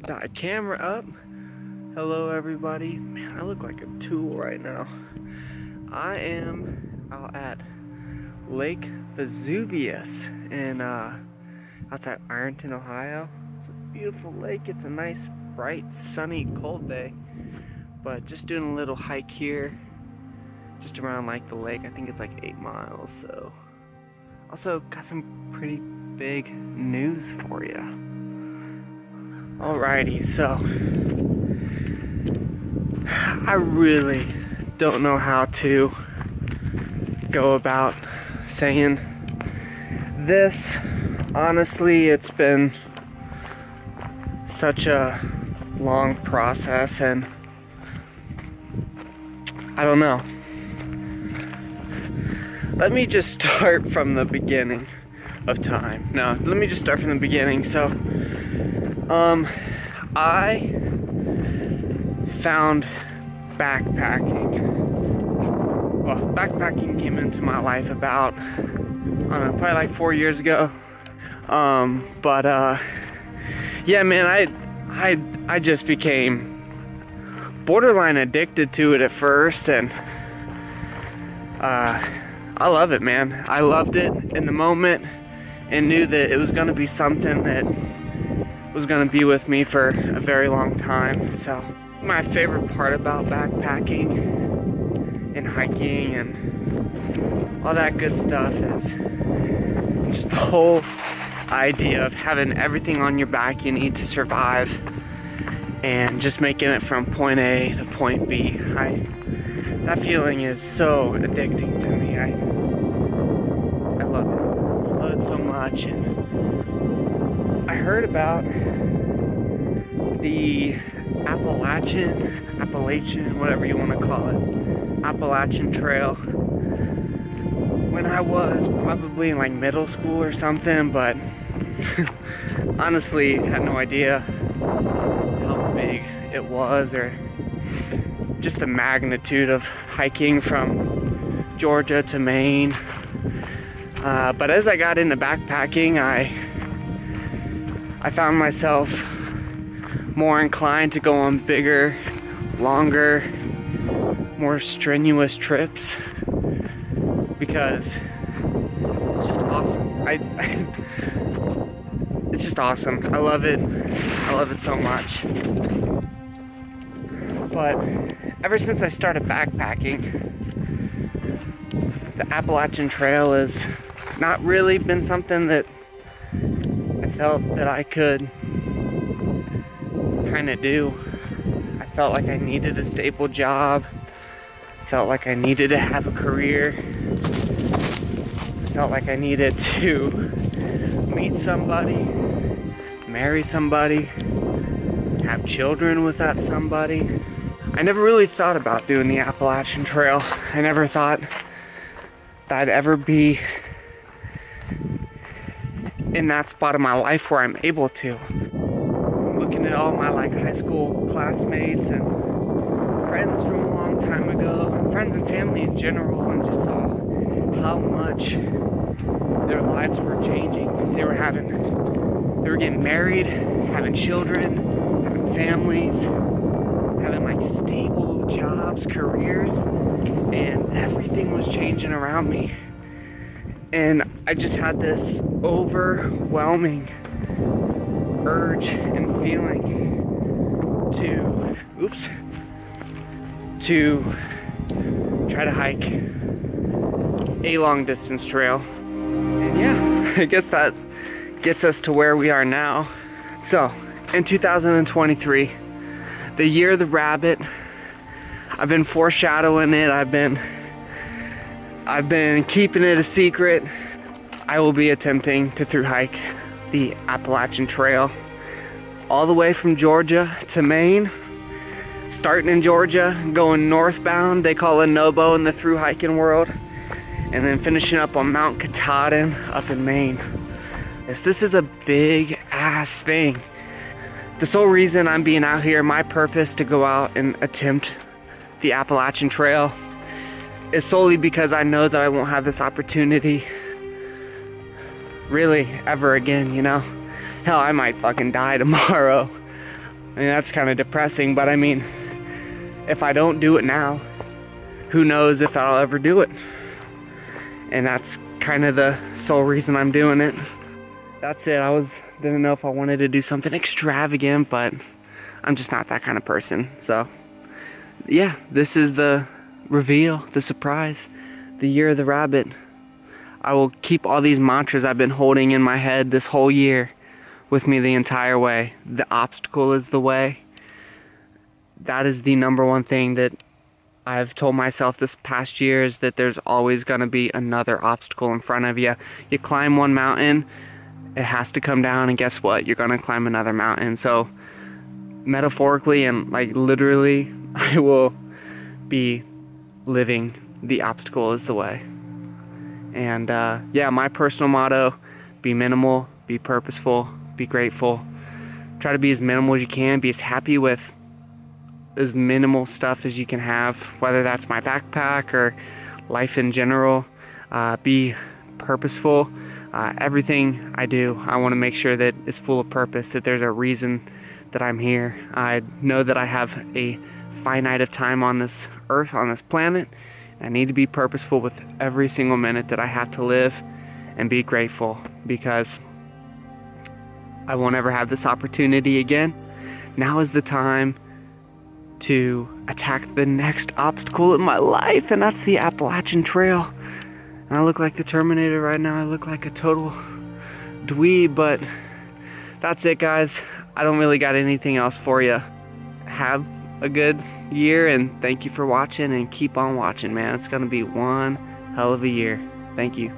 Got a camera up. Hello everybody. Man, I look like a tool right now. I am out at Lake Vesuvius in outside Ironton, Ohio. It's a beautiful lake. It's a nice, bright, sunny, cold day. But just doing a little hike here, just around like the lake. I think it's like 8 miles. So also got some pretty big news for you. Alrighty, so I really don't know how to go about saying this. Honestly, it's been such a long process, and I don't know. Let me just start from the beginning of time. No, let me just start from the beginning. So, I found backpacking. Well, backpacking came into my life about, I don't know, probably like 4 years ago. Yeah, man, I just became borderline addicted to it at first, and I love it, man. I loved it in the moment and knew that it was going to be something that was going to be with me for a very long time. So my favorite part about backpacking and hiking and all that good stuff is just the whole idea of having everything on your back you need to survive and just making it from point A to point B. That feeling is so addicting to me. I love it. I love it so much. And I heard about the Appalachian, whatever you want to call it, Appalachian Trail when I was probably in like middle school or something, but honestly had no idea how big it was or just the magnitude of hiking from Georgia to Maine. But as I got into backpacking, I found myself more inclined to go on bigger, longer, more strenuous trips because it's just awesome. It's just awesome. I love it. I love it so much. But ever since I started backpacking, the Appalachian Trail has not really been something that I felt that I could kind of do. I felt like I needed a stable job. I felt like I needed to have a career. I felt like I needed to meet somebody, marry somebody, have children with that somebody. I never really thought about doing the Appalachian Trail. I never thought that I'd ever be in that spot of my life where I'm able to. Looking at all my like high school classmates and friends from a long time ago, and friends and family in general, and just saw how much their lives were changing. They were getting married, having children, having families, having like stable jobs, careers, and everything was changing around me. And I just had this overwhelming urge and feeling to try to hike a long distance trail. And yeah, I guess that gets us to where we are now. So in 2023, the year of the rabbit, I've been foreshadowing it. I've been keeping it a secret. I will be attempting to thru hike the Appalachian Trail all the way from Georgia to Maine, starting in Georgia, going northbound. They call it Nobo in the thru hiking world, and then finishing up on Mount Katahdin up in Maine. This is a big ass thing. The sole reason I'm being out here, my purpose to go out and attempt the Appalachian Trail, is solely because I know that I won't have this opportunity really ever again, you know? Hell, I might fucking die tomorrow. I mean, that's kind of depressing, but I mean, if I don't do it now, who knows if I'll ever do it. And that's kind of the sole reason I'm doing it. That's it. Didn't know if I wanted to do something extravagant, but I'm just not that kind of person. So yeah, this is the reveal, the surprise, the year of the rabbit. I will keep all these mantras I've been holding in my head this whole year with me the entire way. The obstacle is the way. That is the number one thing that I've told myself this past year, is that there's always going to be another obstacle in front of you. You climb one mountain, it has to come down, and guess what? You're going to climb another mountain. So metaphorically and like literally, I will be living the obstacle is the way. And yeah, my personal motto: be minimal, be purposeful, be grateful. Try to be as minimal as you can, be as happy with as minimal stuff as you can have, whether that's my backpack or life in general. Be purposeful. Everything I do, I want to make sure that it's full of purpose, that there's a reason that I'm here. I know that I have a finite of time on this earth, on this planet. I need to be purposeful with every single minute that I have to live, and be grateful, because I won't ever have this opportunity again. Now is the time to attack the next obstacle in my life, and that's the Appalachian Trail. And I look like the Terminator right now. I look like a total dweeb, but that's it, guys. I don't really got anything else for you. Have a good year, and thank you for watching, and keep on watching, man. It's gonna be one hell of a year. Thank you.